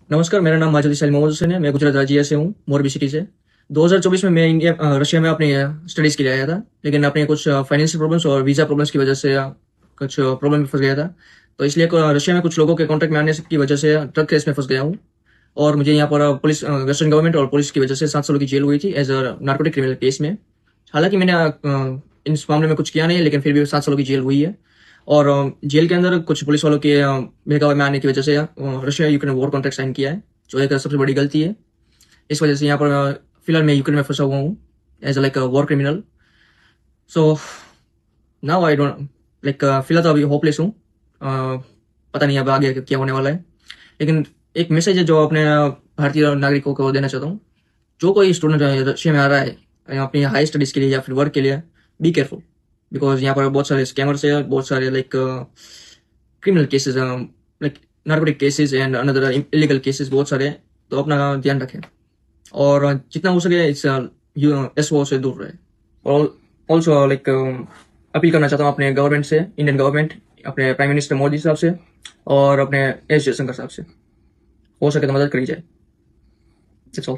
नमस्कार, मेरा नाम माजिद इस्माइल मोहम्मद हुसैन है। मैं गुजरात राज्य से हूँ, मोरबी सिटी से। 2024 में मैं रशिया में अपनी स्टडीज़ के लिए आया था, लेकिन अपने कुछ फाइनेंशियल प्रॉब्लम्स और वीज़ा प्रॉब्लम्स की वजह से कुछ प्रॉब्लम में फंस गया था। तो इसलिए रशिया में कुछ लोगों के कॉन्टैक्ट में आने की वजह से ट्रक केस में फंस गया हूँ। और मुझे यहाँ पर पुलिस, वेस्टर्न गवर्नमेंट और पुलिस की वजह से 7 सालों की जेल हुई थी as a narcotic criminal case में। हालांकि मैंने इस मामले में कुछ किया नहीं, लेकिन फिर भी 7 सालों की जेल हुई है। और जेल के अंदर कुछ पुलिस वालों के बहकावे में आने की वजह से Russia Ukraine war contract sign किया है, जो एक सबसे बड़ी गलती है। इस वजह से यहाँ पर फिलहाल मैं यूक्रेन में फंसा हुआ हूँ as like war criminal. So now I don't like, फिलहाल तो अभी होपलेस हूँ। पता नहीं अब आगे क्या होने वाला है। लेकिन एक मैसेज है जो अपने भारतीय नागरिकों को देना चाहता हूँ। जो कोई स्टूडेंट रशिया में आ रहा है अपनी हाई स्टडीज़ के लिए या फिर वर्क के लिए, बी केयरफुल। बिकॉज यहाँ पर बहुत सारे स्कैमर्स है, बहुत सारे like criminal cases, like narcotic cases and another illegal cases बहुत सारे हैं। तो अपना ध्यान रखें और जितना हो सके इस एस वो से दूर रहे। और ऑल्सो लाइक अपील करना चाहता हूँ अपने गवर्नमेंट से, इंडियन गवर्नमेंट, अपने प्राइम मिनिस्टर मोदी साहब से और अपने एस जयशंकर साहब से, हो सके तो मदद करी जाए। That's all.